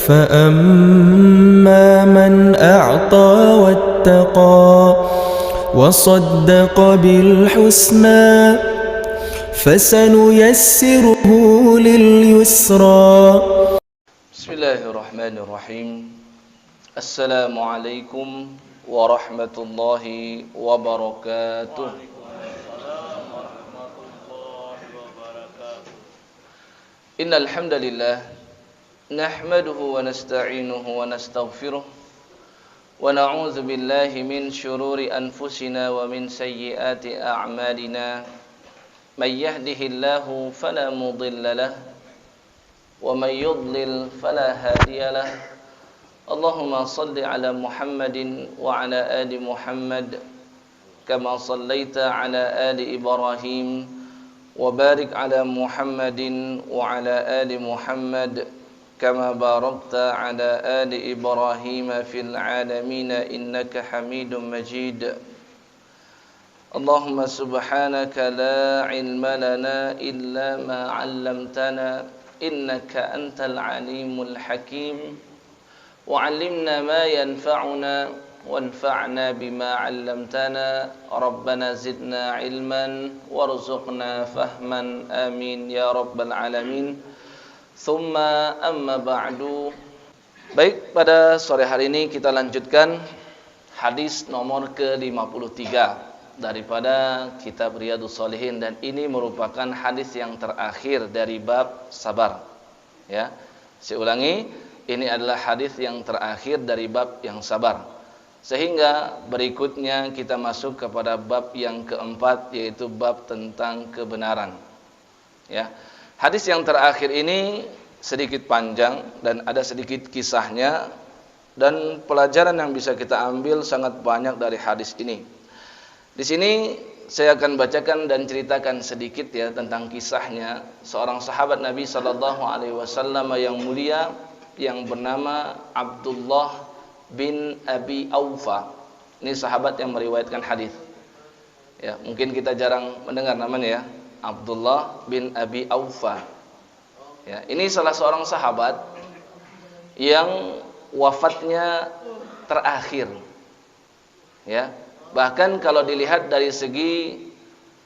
فأما من أعطى واتقى وصدق بالحسنى فسنيسره لليسرى. بسم الله الرحمن الرحيم. السلام عليكم ورحمة الله وبركاته. إن الحمد لله نحمده ونستعينه ونستغفره ونعوذ بالله من شرور أنفسنا ومن سيئات أعمالنا. من يهده الله فلا مضل له ومن يضلل فلا هادي له. اللهم صل على محمد وعلى آل محمد كما صليت على آل إبراهيم وبارك على محمد وعلى آل محمد كما باركت على آل إبراهيم في العالمين إنك حميد مجيد. اللهم سبحانك لا علم لنا إلا ما علمتنا إنك أنت العليم الحكيم. وعلمنا ما ينفعنا وانفعنا بما علمتنا ربنا زدنا علما وارزقنا فهما آمين يا رب العالمين. Thumma amma ba'du. Baik, pada sore hari ini kita lanjutkan hadis nomor ke-53 daripada kitab Riyadhus Shalihin, dan ini merupakan hadis yang terakhir dari bab sabar. Ya, saya ulangi, ini adalah hadis yang terakhir dari bab yang sabar. Sehingga berikutnya kita masuk kepada bab yang keempat, yaitu bab tentang kebenaran. Ya. Hadis yang terakhir ini sedikit panjang dan ada sedikit kisahnya, dan pelajaran yang bisa kita ambil sangat banyak dari hadis ini. Di sini saya akan bacakan dan ceritakan sedikit ya tentang kisahnya seorang sahabat Nabi sallallahu alaihi wasallam yang mulia yang bernama Abdullah bin Abi Aufa. Ini sahabat yang meriwayatkan hadis. Ya, mungkin kita jarang mendengar namanya ya. Abdullah bin Abi Aufa. Ya, ini salah seorang sahabat yang wafatnya terakhir. Ya, bahkan kalau dilihat dari segi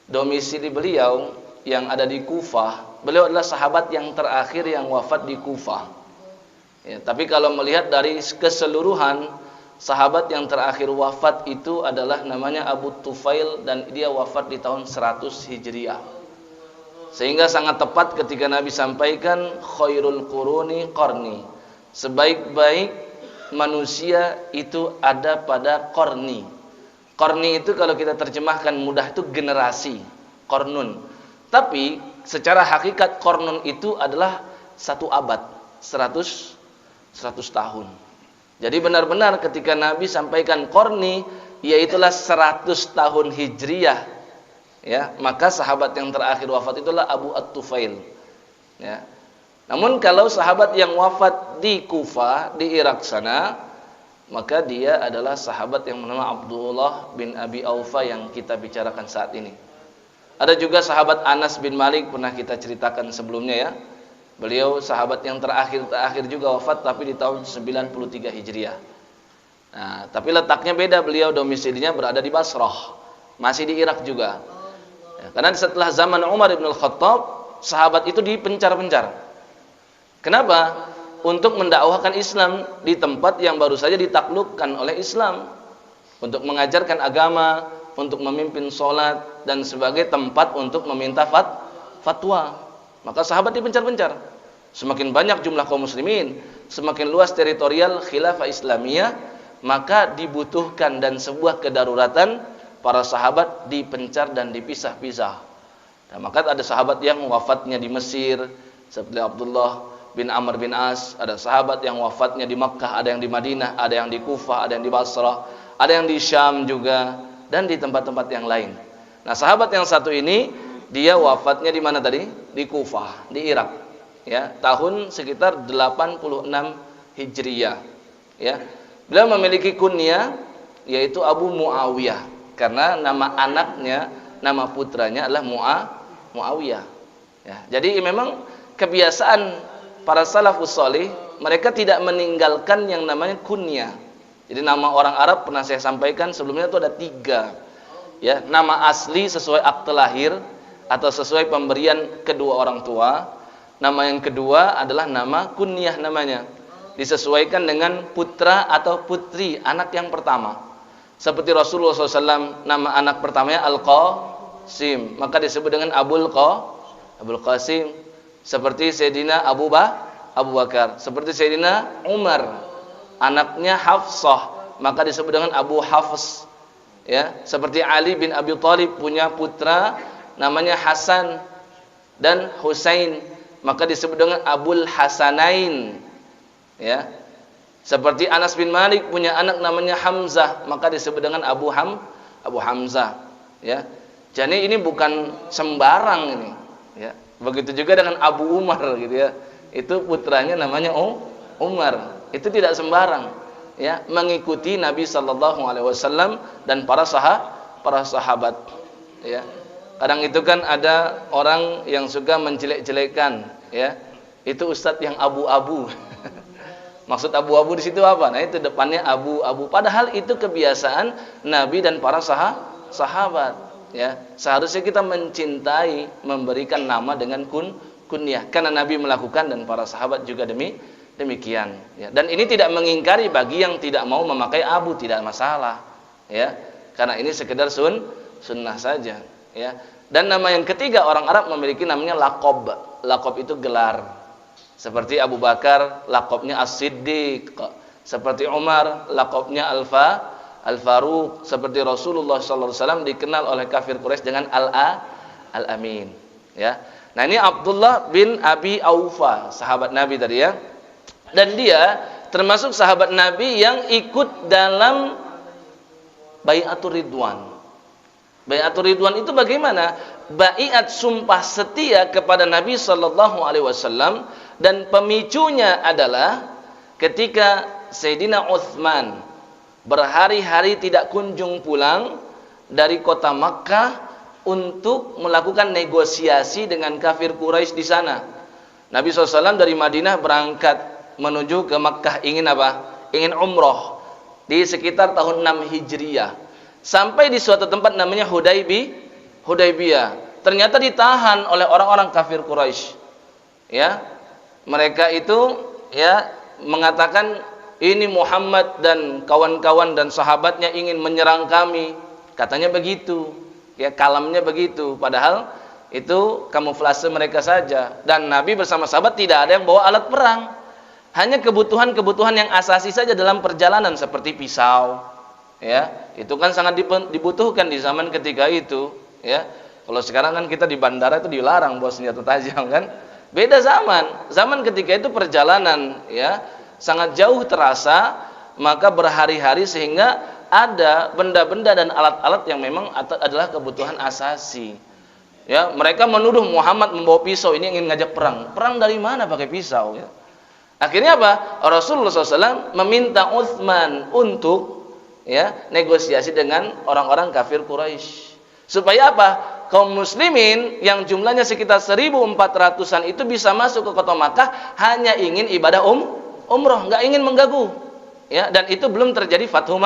domisili beliau yang ada di Kufah, beliau adalah sahabat yang terakhir yang wafat di Kufah. Ya, tapi kalau melihat dari keseluruhan, sahabat yang terakhir wafat itu adalah namanya Abu Tufail, dan dia wafat di tahun 100 Hijriah. Sehingga sangat tepat ketika Nabi sampaikan khairul quruni qarni, sebaik-baik manusia itu ada pada qarni. Qarni itu kalau kita terjemahkan mudah itu generasi, qarnun. Tapi secara hakikat qarnun itu adalah satu abad, 100 tahun. Jadi benar-benar ketika Nabi sampaikan qarni, yaitulah 100 tahun Hijriah. Ya, maka sahabat yang terakhir wafat itulah Abu At-Tufail. Ya. Namun kalau sahabat yang wafat di Kufah, di Irak sana, maka dia adalah sahabat yang bernama Abdullah bin Abi Aufa yang kita bicarakan saat ini. Ada juga sahabat Anas bin Malik, pernah kita ceritakan sebelumnya ya. Beliau sahabat yang terakhir juga wafat, tapi di tahun 93 Hijriah. Nah, tapi letaknya beda, beliau domisilinya berada di Basrah, masih di Irak juga. Ya, karena setelah zaman Umar bin Al-Khattab, sahabat itu dipencar-pencar. Kenapa? Untuk mendakwahkan Islam di tempat yang baru saja ditaklukkan oleh Islam, untuk mengajarkan agama, untuk memimpin sholat, dan sebagai tempat untuk meminta fatwa. Maka sahabat dipencar-pencar. Semakin banyak jumlah kaum muslimin, semakin luas teritorial khilafah Islamiyah, maka dibutuhkan dan sebuah kedaruratan para sahabat dipencar dan dipisah-pisah. Nah, maka ada sahabat yang wafatnya di Mesir seperti Abdullah bin Amr bin As, ada sahabat yang wafatnya di Makkah, ada yang di Madinah, ada yang di Kufah, ada yang di Basrah, ada yang di Syam juga, dan di tempat-tempat yang lain. Nah, sahabat yang satu ini dia wafatnya di mana tadi? Di Kufah, di Irak. Ya, tahun sekitar 86 Hijriah. Ya. Beliau memiliki kunyah yaitu Abu Muawiyah, karena nama anaknya, nama putranya adalah Muawiyah. Ya, jadi memang kebiasaan para salafus salih mereka tidak meninggalkan yang namanya kunyah. Jadi nama orang Arab pernah saya sampaikan sebelumnya itu ada 3. Ya, nama asli sesuai akte lahir atau sesuai pemberian kedua orang tua. Nama yang kedua adalah nama kunyah namanya. Disesuaikan dengan putra atau putri anak yang pertama. Seperti Rasulullah SAW, nama anak pertamanya Al-Qasim, maka disebut dengan Abul Qasim. Seperti Sayyidina Abu Bakar. Seperti Sayyidina Umar, anaknya Hafsah, maka disebut dengan Abu Hafs. Ya, seperti Ali bin Abi Thalib punya putra namanya Hasan dan Husain, maka disebut dengan Abul Hasanain. Ya. Seperti Anas bin Malik punya anak namanya Hamzah, maka disebut dengan Abu Hamzah. Ya. Jadi ini bukan sembarang ini, ya. Begitu juga dengan Abu Umar gitu ya. Itu putranya namanya Umar. Itu tidak sembarang, ya, mengikuti Nabi sallallahu alaihi wasallam dan para sahabat, ya. Kadang itu kan ada orang yang suka menjelek-jelekan, ya. Itu ustadz yang abu-abu. Maksud abu-abu di situ apa? Nah, itu depannya abu-abu. Padahal itu kebiasaan Nabi dan para sahabat, ya. Seharusnya kita mencintai memberikan nama dengan kunyah karena Nabi melakukan dan para sahabat juga demikian, ya. Dan ini tidak mengingkari bagi yang tidak mau memakai abu, tidak masalah, ya. Karena ini sekedar sunnah saja, ya. Dan nama yang ketiga orang Arab memiliki namanya laqab. Laqab itu gelar. Seperti Abu Bakar laqabnya As-Siddiq, seperti Umar laqabnya Al-Faruq, seperti Rasulullah sallallahu alaihi wasallam dikenal oleh kafir Quraisy dengan Al-Amin, ya. Nah, ini Abdullah bin Abi Aufa, sahabat Nabi tadi, ya. Dan dia termasuk sahabat Nabi yang ikut dalam Bai'atur Ridwan. Bai'atur Ridwan itu bagaimana? Bai'at sumpah setia kepada Nabi sallallahu alaihi wasallam, dan pemicunya adalah ketika Sayyidina Utsman berhari-hari tidak kunjung pulang dari kota Makkah untuk melakukan negosiasi dengan kafir Quraisy di sana. Nabi SAW dari Madinah berangkat menuju ke Makkah, ingin apa? Ingin umroh di sekitar tahun 6 Hijriah. Sampai di suatu tempat namanya Hudaybiyah. Ternyata ditahan oleh orang-orang kafir Quraisy. Ya. Mereka itu, ya, mengatakan ini Muhammad dan kawan-kawan dan sahabatnya ingin menyerang kami. Katanya begitu. Ya, kalamnya begitu. Padahal itu kamuflase mereka saja. Dan Nabi bersama sahabat tidak ada yang bawa alat perang. Hanya kebutuhan-kebutuhan yang asasi saja dalam perjalanan seperti pisau, ya. Itu kan sangat dibutuhkan di zaman ketika itu, ya. Kalau sekarang kan kita di bandara itu dilarang bawa senjata tajam kan. Beda zaman. Zaman ketika itu perjalanan, ya, sangat jauh terasa, maka berhari-hari sehingga ada benda-benda dan alat-alat yang memang adalah kebutuhan asasi. Ya, mereka menuduh Muhammad membawa pisau, ini ingin ngajak perang. Perang dari mana pakai pisau, ya? Akhirnya apa? Rasulullah SAW meminta Utsman untuk, ya, negosiasi dengan orang-orang kafir Quraisy. Supaya apa? Kaum muslimin yang jumlahnya sekitar 1.400-an itu bisa masuk ke kota Makkah hanya ingin ibadah umroh, nggak ingin mengganggu. Ya, dan itu belum terjadi Fathu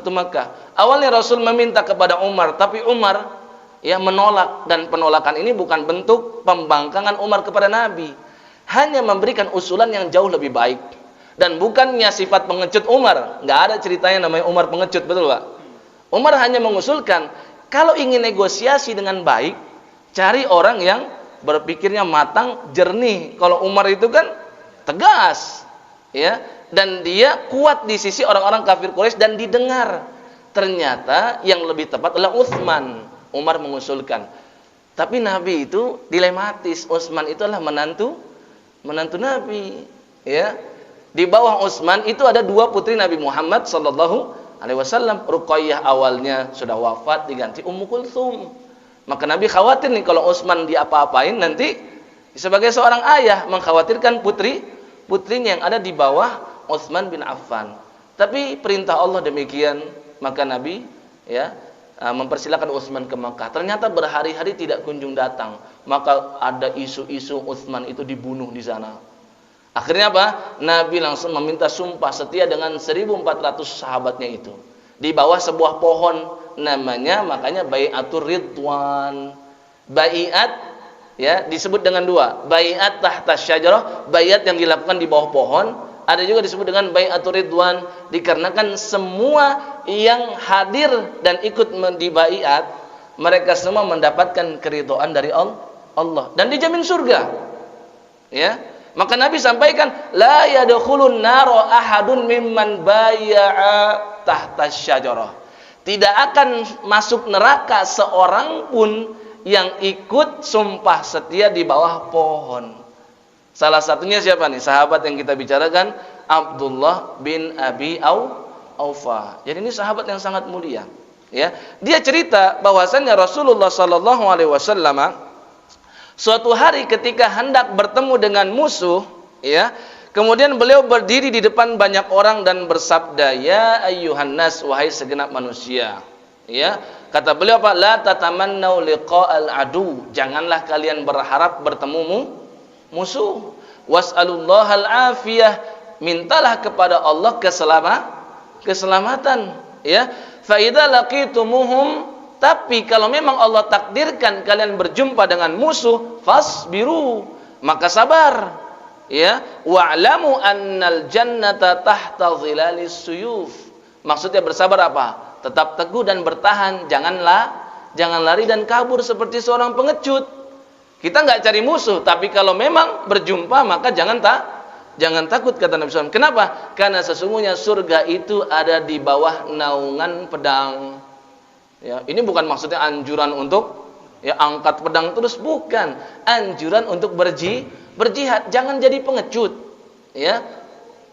Makkah. Awalnya Rasul meminta kepada Umar, tapi Umar, ya, menolak, dan penolakan ini bukan bentuk pembangkangan Umar kepada Nabi. Hanya memberikan usulan yang jauh lebih baik, dan bukannya sifat pengecut Umar. Nggak ada ceritanya namanya Umar pengecut, betul Pak? Umar hanya mengusulkan kalau ingin negosiasi dengan baik, cari orang yang berpikirnya matang, jernih. Kalau Umar itu kan tegas, ya, dan dia kuat di sisi orang-orang kafir Quraisy dan didengar. Ternyata yang lebih tepat adalah Utsman. Umar mengusulkan, tapi Nabi itu dilematis. Utsman itu adalah menantu Nabi, ya. Di bawah Utsman itu ada 2 putri Nabi Muhammad sallallahu alaihi wasallam. Ruqayyah awalnya sudah wafat, diganti Ummu Kulthum. Maka Nabi khawatir nih kalau Utsman diapa-apain nanti sebagai seorang ayah mengkhawatirkan putrinya yang ada di bawah Utsman bin Affan. Tapi perintah Allah demikian, maka Nabi, ya, mempersilakan Utsman ke Makkah. Ternyata berhari-hari tidak kunjung datang. Maka ada isu-isu Utsman itu dibunuh di sana. Akhirnya apa? Nabi langsung meminta sumpah setia dengan 1.400 sahabatnya itu di bawah sebuah pohon, namanya makanya bai'atur ridwan. Bai'at ya disebut dengan dua, bai'at tahta syajarah, bai'at yang dilakukan di bawah pohon, ada juga disebut dengan bai'atur ridwan, dikarenakan semua yang hadir dan ikut di bai'at, mereka semua mendapatkan keridhaan dari Allah dan dijamin surga. Ya, maka Nabi sampaikan, la yadkhulun naro ahadun mimman bai'a tahta syajarah. Tidak akan masuk neraka seorang pun yang ikut sumpah setia di bawah pohon. Salah satunya siapa nih? Sahabat yang kita bicarakan, Abdullah bin Abi Aufa. Jadi ini sahabat yang sangat mulia. Ya, dia cerita bahwasannya Rasulullah sallallahu alaihi wasallam suatu hari ketika hendak bertemu dengan musuh, ya, kemudian beliau berdiri di depan banyak orang dan bersabda, "Ya ayyuhan nas, wahai segenap manusia." Ya, kata beliau apa? La tatamannau liqa'al adu. Janganlah kalian berharap bertemu musuh. Was'alullahal afiyah. Mintalah kepada Allah keselamatan, ya. Fa idza laqitumuhum, tapi kalau memang Allah takdirkan kalian berjumpa dengan musuh, fasbiru, maka sabar, ya. Wa'lamu annal jannata tahta dhilalis suyuf. Maksudnya bersabar apa? Tetap teguh dan bertahan, jangan lari dan kabur seperti seorang pengecut. Kita nggak cari musuh, tapi kalau memang berjumpa maka jangan takut, kata Nabi SAW. Kenapa? Karena sesungguhnya surga itu ada di bawah naungan pedang. Ya, ini bukan maksudnya anjuran untuk ya angkat pedang terus, bukan. Anjuran untuk berjihad, jangan jadi pengecut. Ya,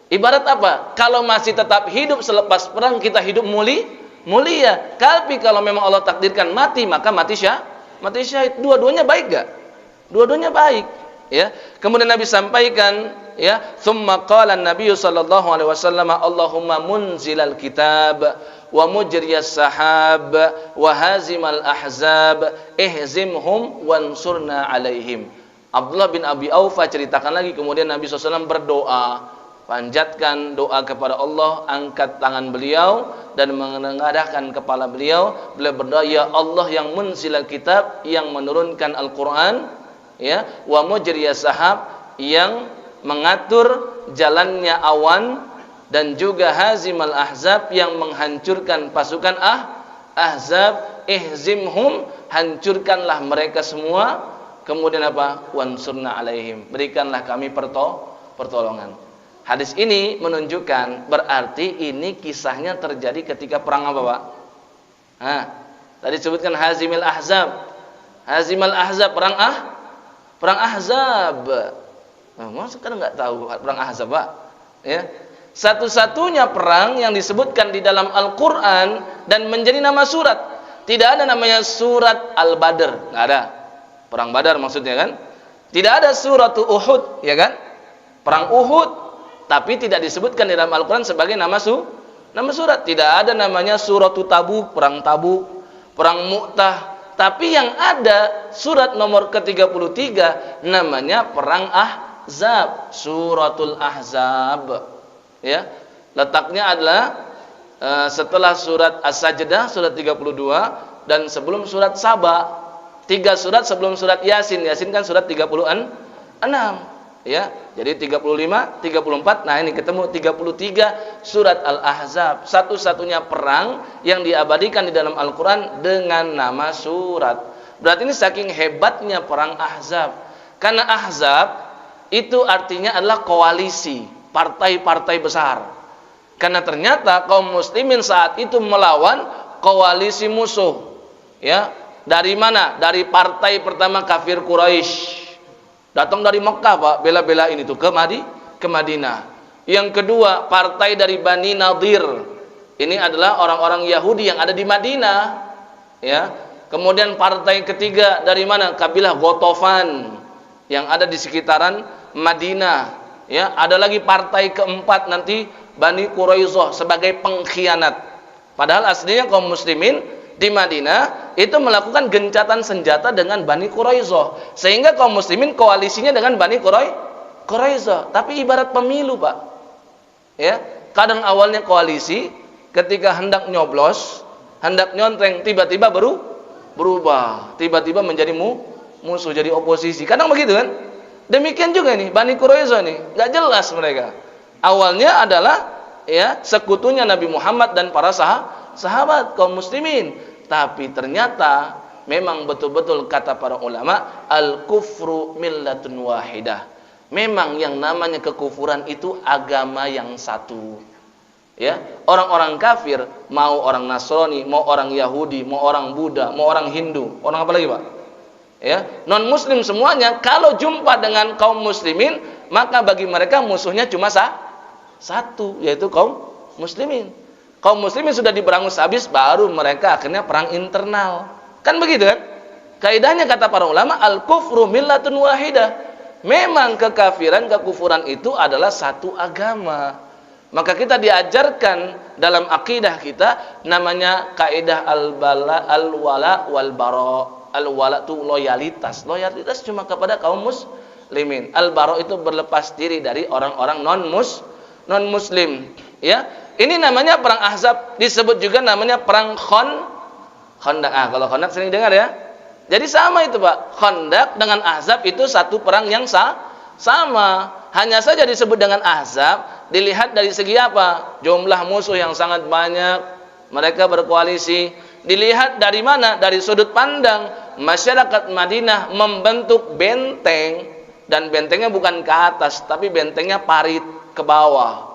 ibarat apa? Kalau masih tetap hidup selepas perang, kita hidup mulia. Tapi kalau memang Allah takdirkan mati, maka mati syahid. Dua-duanya baik gak? Dua-duanya baik, ya. Kemudian Nabi sampaikan, ya, tsumma qala an-nabiy sallallahu alaihi wasallam, Allahumma munzilal kitab wa mujriyas sahab wa hazimal ahzab ihzimhum wansurna alaihim. Abdullah bin Abi Aufa ceritakan lagi, kemudian Nabi SAW berdoa, panjatkan doa kepada Allah, angkat tangan beliau dan menengadahkan kepala beliau. Beliau berdoa, ya Allah yang munzilal kitab, yang menurunkan Al-Quran, ya, wa mujriyas sahab, yang mengatur jalannya awan, dan juga hazimal ahzab, yang menghancurkan pasukan ahzab, ihzimhum, hancurkanlah mereka semua. Kemudian apa? Wansurna alaihim, berikanlah kami pertolongan. Hadis ini menunjukkan berarti ini kisahnya terjadi ketika perang apa, Pak? Tadi disebutkan hazimil ahzab. Hazimal ahzab, perang Ahzab. Masa kan nggak tahu perang Ahzab, Pak? Ya. Satu-satunya perang yang disebutkan di dalam Al-Quran dan menjadi nama surat. Tidak ada namanya surat Al-Badr, nggak ada. Perang Badar maksudnya kan? Tidak ada surat Uhud, ya kan? Perang Uhud, tapi tidak disebutkan di dalam Al-Quran sebagai nama surat. Tidak ada namanya surat Tabuk, perang Tabuk, perang Mu'tah. Tapi yang ada surat nomor ke-33 namanya perang Ahzab, suratul Ahzab. Ya, letaknya adalah setelah surat As-Sajdah, surat 32, dan sebelum surat Saba. 3 surat sebelum surat Yasin. Yasin kan surat 36. Ya, jadi 35, 34. Nah, ini ketemu 33 surat Al-Ahzab. Satu-satunya perang yang diabadikan di dalam Al-Quran dengan nama surat. Berarti ini saking hebatnya perang Ahzab. Karena Ahzab itu artinya adalah koalisi, partai-partai besar. Karena ternyata kaum muslimin saat itu melawan koalisi musuh. Ya, dari mana? Dari partai pertama kafir Quraisy. Datang dari Mekah, Pak, bela-belain itu ke Madinah. Yang kedua, partai dari Bani Nadir. Ini adalah orang-orang Yahudi yang ada di Madinah, ya. Kemudian partai ketiga dari mana? Kabilah Ghatafan yang ada di sekitaran Madinah, ya. Ada lagi partai keempat nanti Bani Quraisyah sebagai pengkhianat. Padahal aslinya kaum muslimin di Madinah itu melakukan gencatan senjata dengan Bani Quraisyah, sehingga kaum muslimin koalisinya dengan Bani Quraisyah, tapi ibarat pemilu, Pak. Ya, kadang awalnya koalisi, ketika hendak nyoblos, hendak nyontreng, tiba-tiba berubah, tiba-tiba menjadi musuh, jadi oposisi. Kadang begitu kan? Demikian juga nih Bani Quraisyah nih, nggak jelas mereka. Awalnya adalah ya sekutunya Nabi Muhammad dan para sahabat kaum muslimin, tapi ternyata memang betul-betul kata para ulama, al-kufru millatun wahidah. Memang yang namanya kekufuran itu agama yang satu. Ya, orang-orang kafir, mau orang Nasrani, mau orang Yahudi, mau orang Buddha, mau orang Hindu, orang apa lagi, Pak? Ya, non muslim semuanya kalau jumpa dengan kaum muslimin, maka bagi mereka musuhnya cuma satu, yaitu kaum muslimin. Kaum muslimin sudah diberangus habis, baru mereka akhirnya perang internal. Kan begitu kan? Kaidahnya kata para ulama, al-kufru millatun wahidah. Memang kekafiran, kekufuran itu adalah satu agama. Maka kita diajarkan dalam akidah kita namanya kaidah al-wala wal bara. Al-wala itu loyalitas. Loyalitas cuma kepada kaum muslimin. Al-bara itu berlepas diri dari orang-orang non muslim. Ya, ini namanya perang Ahzab, disebut juga namanya perang Khandaq. Kalau Khandaq sering dengar ya. Jadi sama itu, Pak. Khandaq dengan Ahzab itu satu perang yang sama. Hanya saja disebut dengan Ahzab dilihat dari segi apa? Jumlah musuh yang sangat banyak, mereka berkoalisi. Dilihat dari mana? Dari sudut pandang masyarakat Madinah membentuk benteng, dan bentengnya bukan ke atas, tapi bentengnya parit ke bawah.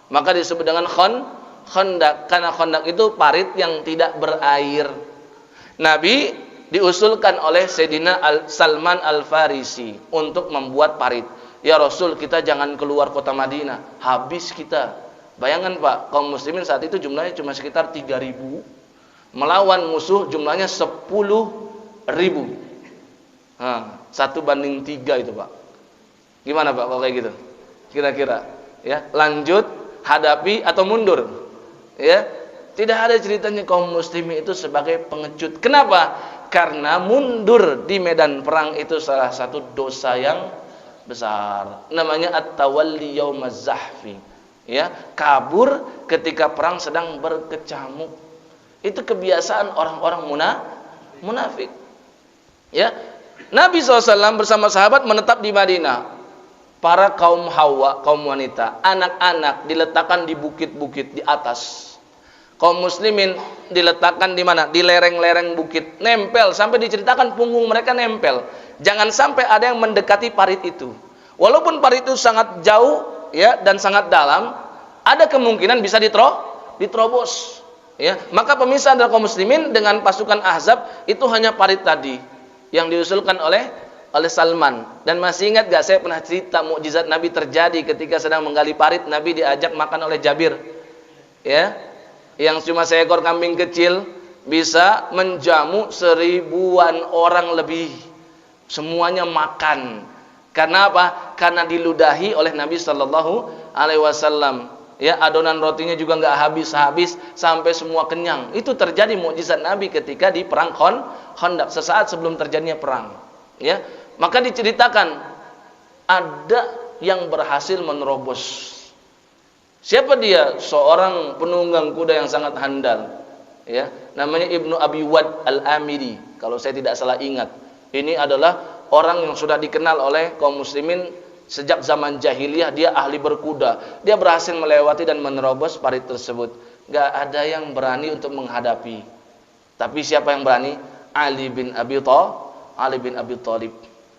Maka disebut dengan Khandaq, karena Khandaq itu parit yang tidak berair. Nabi diusulkan oleh Sayyidina Salman Al-Farisi untuk membuat parit. Ya Rasul, kita jangan keluar kota Madinah, habis kita. Bayangkan Pak, kaum muslimin saat itu jumlahnya cuma sekitar 3.000, melawan musuh jumlahnya 10.000. 1:3 itu Pak. Gimana Pak kalau kayak gitu? Kira-kira ya, lanjut, hadapi atau mundur? Ya, tidak ada ceritanya kaum muslimin itu sebagai pengecut. Kenapa? Karena mundur di medan perang itu salah satu dosa yang besar. Namanya at-tawalli yaumaz zahfi. Ya, kabur ketika perang sedang berkecamuk. Itu kebiasaan orang-orang munafik. Ya, Nabi SAW bersama sahabat menetap di Madinah. Para kaum hawa, kaum wanita, anak-anak diletakkan di bukit-bukit di atas. Kaum muslimin diletakkan di mana? Di lereng-lereng bukit, nempel, sampai diceritakan punggung mereka nempel. Jangan sampai ada yang mendekati parit itu. Walaupun parit itu sangat jauh ya dan sangat dalam, ada kemungkinan bisa diterobos. Ya, maka pemisah antara kaum muslimin dengan pasukan Ahzab itu hanya parit tadi yang diusulkan oleh Salman. Dan masih ingat gak saya pernah cerita mukjizat Nabi terjadi ketika sedang menggali parit, Nabi diajak makan oleh Jabir. Ya, yang cuma seekor kambing kecil bisa menjamu 1000-an orang lebih. Semuanya makan. Karena apa? Karena diludahi oleh Nabi Sallallahu Alaihi Wasallam. Ya, adonan rotinya juga nggak habis-habis sampai semua kenyang. Itu terjadi mukjizat Nabi ketika di perang Khandaq, sesaat sebelum terjadinya perang. Ya, maka diceritakan ada yang berhasil menerobos. Siapa dia? Seorang penunggang kuda yang sangat handal. Ya, namanya Ibnu Abi Wad Al-Amiri, kalau saya tidak salah ingat. Ini adalah orang yang sudah dikenal oleh kaum muslimin sejak zaman jahiliyah. Dia ahli berkuda. Dia berhasil melewati dan menerobos parit tersebut. Gak ada yang berani untuk menghadapi. Tapi siapa yang berani? Ali bin Abi Thalib.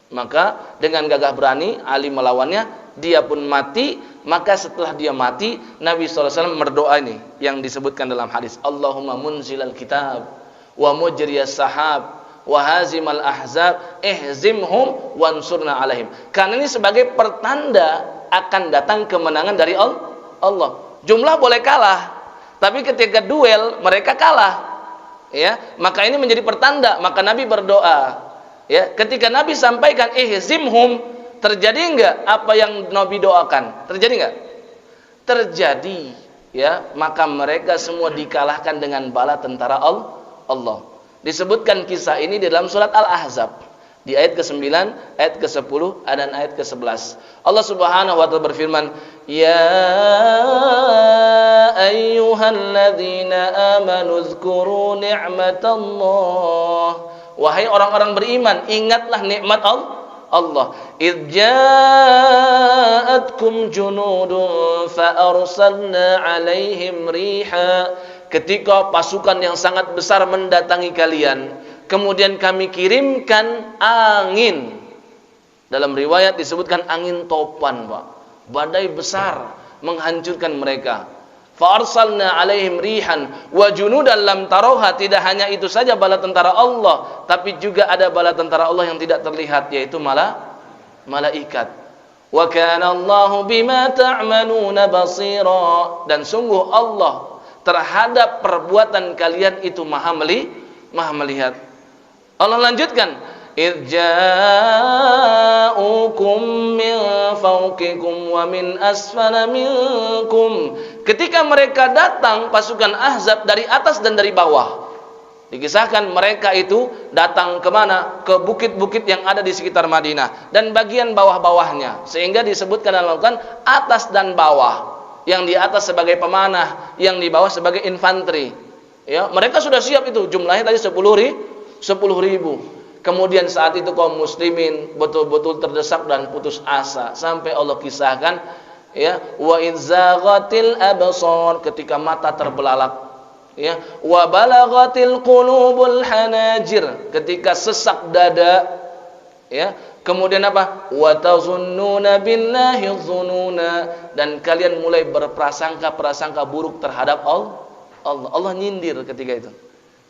Maka dengan gagah berani Ali melawannya, dia pun mati. Maka setelah dia mati, Nabi SAW berdoa ini yang disebutkan dalam hadis, Allahumma munzilal kitab wa mujriyas sahab wa hazimal ahzab ihzimhum wansurna alaihim. Karena ini sebagai pertanda akan datang kemenangan dari Allah. Jumlah boleh kalah, tapi ketika duel mereka kalah. Ya, maka ini menjadi pertanda. Maka Nabi berdoa. Ya, ketika Nabi sampaikan ihzimhum, terjadi enggak apa yang Nabi doakan? Terjadi enggak? Terjadi. Ya, maka mereka semua dikalahkan dengan bala tentara Allah. Disebutkan kisah ini di dalam surat Al-Ahzab. Di ayat ke-9, ayat ke-10 dan ayat ke-11. Allah Subhanahu wa taala berfirman, "Ya ayyuhalladzina amanu dzkuru ni'matallah." Wahai orang-orang beriman, ingatlah nikmat Allah. "Idz ja'atkum junudun fa arsalna 'alaihim riha." Ketika pasukan yang sangat besar mendatangi kalian, kemudian kami kirimkan angin. Dalam riwayat disebutkan angin topan, Pak. Badai besar menghancurkan mereka. Fa arsalna 'alaihim rihan wa junudan lam tarawha. Tidak hanya itu saja bala tentara Allah, tapi juga ada bala tentara Allah yang tidak terlihat, yaitu malaikat. Wa kana Allahu bima ta'maluna basira. Dan sungguh Allah terhadap perbuatan kalian itu maha melihat. Allah lanjutkan, "Idz ja'ukum min fawqikum wa min asfala minkum." Ketika mereka datang pasukan Ahzab dari atas dan dari bawah. Dikisahkan mereka itu datang kemana? Ke bukit-bukit yang ada di sekitar Madinah dan bagian bawah-bawahnya, sehingga disebutkan dalam Al-Quran atas dan bawah. Yang di atas sebagai pemanah, yang di bawah sebagai infanteri. Ya, mereka sudah siap itu. Jumlahnya tadi 10.000. Kemudian saat itu kaum muslimin betul-betul terdesak dan putus asa, sampai Allah kisahkan, ya, wa idzaghatil absar, ketika mata terbelalak, ya, wa balaghatil qulubul hanajir, ketika sesak dada, ya. Kemudian apa? Wa tazunnuna billahi dzununa, dan kalian mulai berprasangka buruk terhadap Allah. Allah nyindir ketika itu.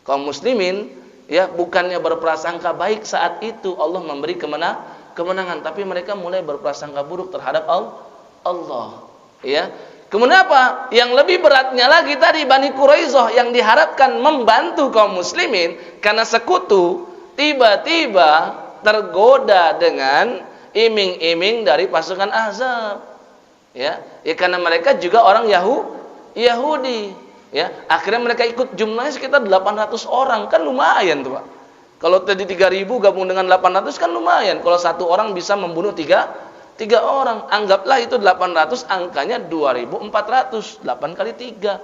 Kaum muslimin, ya, bukannya berprasangka baik saat itu Allah memberi kemenangan, tapi mereka mulai berprasangka buruk terhadap Allah. Ya. Kemudian apa? Yang lebih beratnya lagi tadi Bani Quraisyah yang diharapkan membantu kaum muslimin karena sekutu, tiba-tiba tergoda dengan iming-iming dari pasukan Ahzab. Ya, karena mereka juga orang Yahudi. Ya, akhirnya mereka ikut, jumlahnya sekitar 800 orang, kan lumayan tuh, Pak. Kalau tadi 3.000 gabung dengan 800 kan lumayan. Kalau satu orang bisa membunuh tiga orang, anggaplah itu 800, angkanya 2.400, 8 kali 3.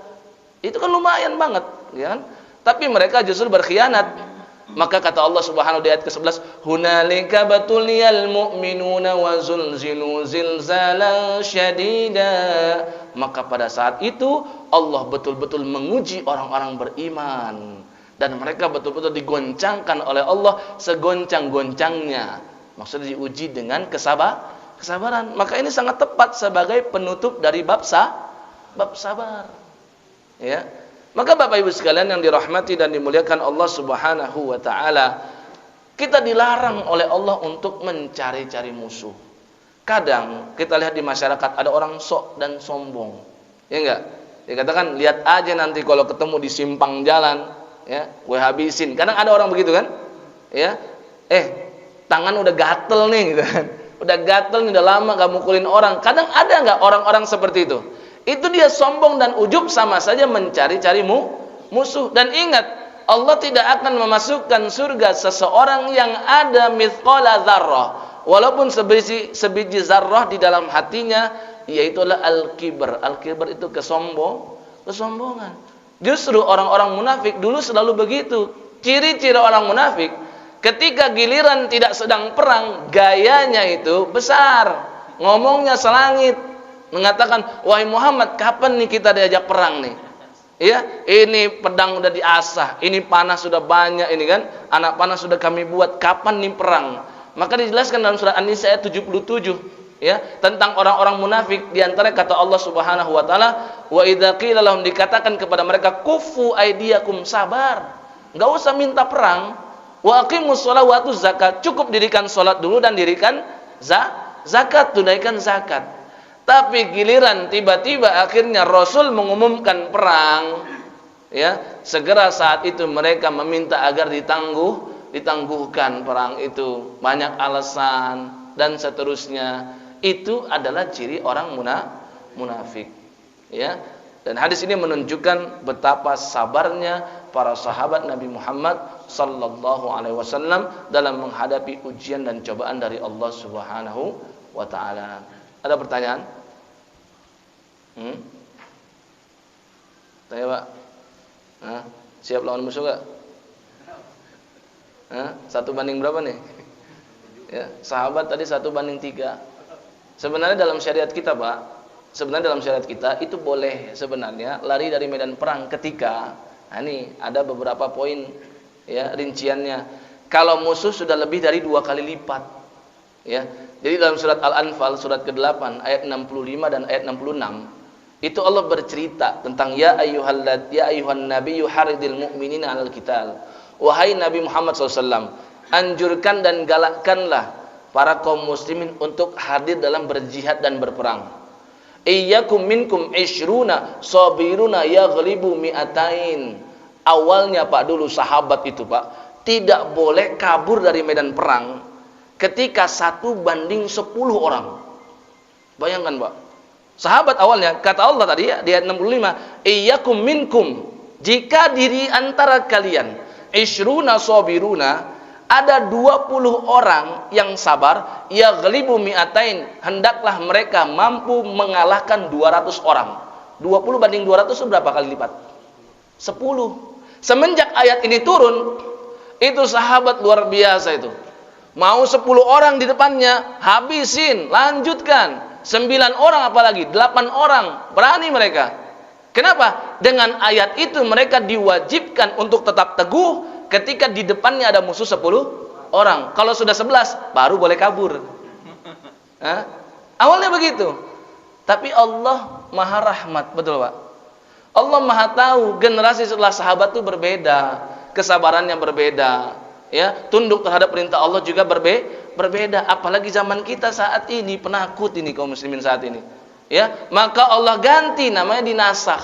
Itu kan lumayan banget, ya kan? Tapi mereka justru berkhianat. Maka kata Allah Subhanahu di ayat ke-11, "Hunalika batuliyal mu'minuna wa zulzilu zilzalan syadida." Maka pada saat itu Allah betul-betul menguji orang-orang beriman, dan mereka betul-betul digoncangkan oleh Allah segoncang-goncangnya. Maksudnya diuji dengan kesabaran. Maka ini sangat tepat sebagai penutup dari bab sabar. Ya. Maka Bapak Ibu sekalian yang dirahmati dan dimuliakan Allah Subhanahu wa taala, kita dilarang oleh Allah untuk mencari-cari musuh. Kadang kita lihat di masyarakat ada orang sok dan sombong. Ya enggak? Dikatakan, lihat aja nanti kalau ketemu di simpang jalan, ya, gue habisin. Kadang ada orang begitu kan? Ya. Tangan udah gatel nih gitu kan. Udah gatel nih, udah lama gak mukulin orang. Kadang ada enggak orang-orang seperti itu? Itu dia sombong dan ujub, sama saja mencari-cari musuh. Dan ingat, Allah tidak akan memasukkan surga seseorang yang ada mithqala dzarrah, walaupun sebiji zarrah di dalam hatinya, yaitu al-kibr. Al-kibr itu kesombongan. Justru orang-orang munafik dulu selalu begitu. Ciri-ciri orang munafik, ketika giliran tidak sedang perang, gayanya itu besar, ngomongnya selangit, mengatakan, "Wahai Muhammad, kapan nih kita diajak perang nih? Ya, ini pedang udah diasah, ini panah sudah banyak, ini kan anak panah sudah kami buat, kapan nih perang?" Maka dijelaskan dalam surat An-Nisa ayat 77, ya, tentang orang-orang munafik. Di antara kata Allah Subhanahu wa taala, "Wa idza qila lahum," dikatakan kepada mereka, "Kufu aydiyakum," sabar, enggak usah minta perang. "Wa aqimus shalah wa atuz zakat," cukup dirikan salat dulu dan dirikan zakat, tunaikan zakat. Tapi giliran tiba-tiba akhirnya Rasul mengumumkan perang, ya, segera saat itu mereka meminta agar ditangguhkan perang itu, banyak alasan dan seterusnya. Itu adalah ciri orang munafik, ya. Dan hadis ini menunjukkan betapa sabarnya para sahabat Nabi Muhammad sallallahu alaihi wasallam dalam menghadapi ujian dan cobaan dari Allah Subhanahu wa taala. Ada pertanyaan? Tanya, Pak. Siap lawan musuh enggak? 1 banding berapa nih? Ya, sahabat tadi 1/3. Sebenarnya dalam syariat kita, Pak, itu boleh sebenarnya lari dari medan perang ketika ini ada beberapa poin ya rinciannya. Kalau musuh sudah lebih dari 2 kali lipat. Ya. Jadi dalam surat Al-Anfal surat ke-8 ayat 65 dan ayat 66 itu Allah bercerita tentang ya ayyuhan nabiyyu haridil mu'minina 'alal qital. Wahai Nabi Muhammad SAW, anjurkan dan galakkanlah para kaum muslimin untuk hadir dalam berjihad dan berperang. Iyyakum minkum ishruna sabiruna yaghlibu mi'atain. Awalnya Pak, dulu sahabat itu Pak tidak boleh kabur dari medan perang ketika 1/10 orang. Bayangkan Pak, sahabat awalnya kata Allah tadi ya di ayat 65, iyyakum minkum, jika diri antara kalian ishruna sabiruna, ada 20 orang yang sabar, yaghlibu mi'atain, hendaklah mereka mampu mengalahkan 200 orang. 20 banding 200 itu berapa kali lipat? 10. Semenjak ayat ini turun, itu sahabat luar biasa itu. Mau 10 orang di depannya, habisin, lanjutkan. 9 orang apalagi, 8 orang, berani mereka. Kenapa? Dengan ayat itu mereka diwajibkan untuk tetap teguh ketika di depannya ada musuh 10 orang. Kalau sudah 11 baru boleh kabur. Awalnya begitu. Tapi Allah Maha Rahmat, betul Pak? Allah Maha tahu generasi setelah sahabat itu berbeda, kesabarannya berbeda, ya, tunduk terhadap perintah Allah juga berbeda. Apalagi zaman kita saat ini, penakut ini kaum muslimin saat ini. Ya, maka Allah ganti namanya dinasakh.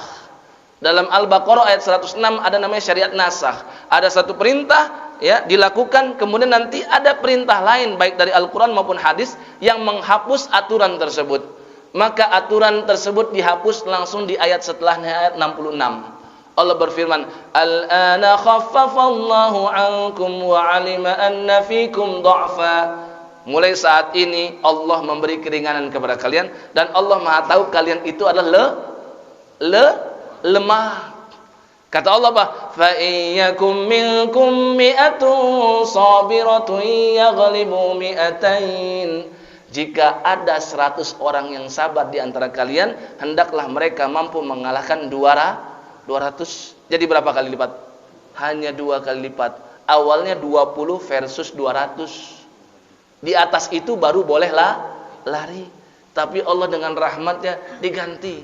Dalam Al-Baqarah ayat 106 ada namanya syariat nasakh. Ada satu perintah ya dilakukan, kemudian nanti ada perintah lain baik dari Al-Qur'an maupun hadis yang menghapus aturan tersebut. Maka aturan tersebut dihapus langsung di ayat setelahnya, ayat 66. Allah berfirman, "Al-ana khaffafallahu 'ankum wa 'alima anna fikum dha'fa." Mulai saat ini Allah memberi keringanan kepada kalian dan Allah Maha tahu kalian itu adalah lemah. Kata Allah apa? Fa iyyakum minkum mi'atun sabiratun yaghlibu mi'atain. Jika ada 100 orang yang sabar di antara kalian, hendaklah mereka mampu mengalahkan 200. Jadi berapa kali lipat? Hanya 2 kali lipat. Awalnya 20 versus 200. Di atas itu baru bolehlah lari. Tapi Allah dengan rahmatnya diganti.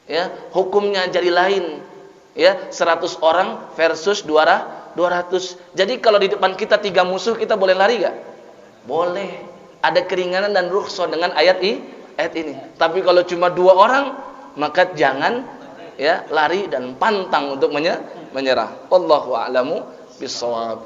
Ya, hukumnya jadi lain. Ya, 100 orang versus 200. Jadi kalau di depan kita 3 musuh, kita boleh lari gak? Boleh. Ada keringanan dan rukhsah dengan ayat ini. Tapi kalau cuma 2 orang, maka jangan ya lari dan pantang untuk menyerah. Wallahu a'lamu bissawab.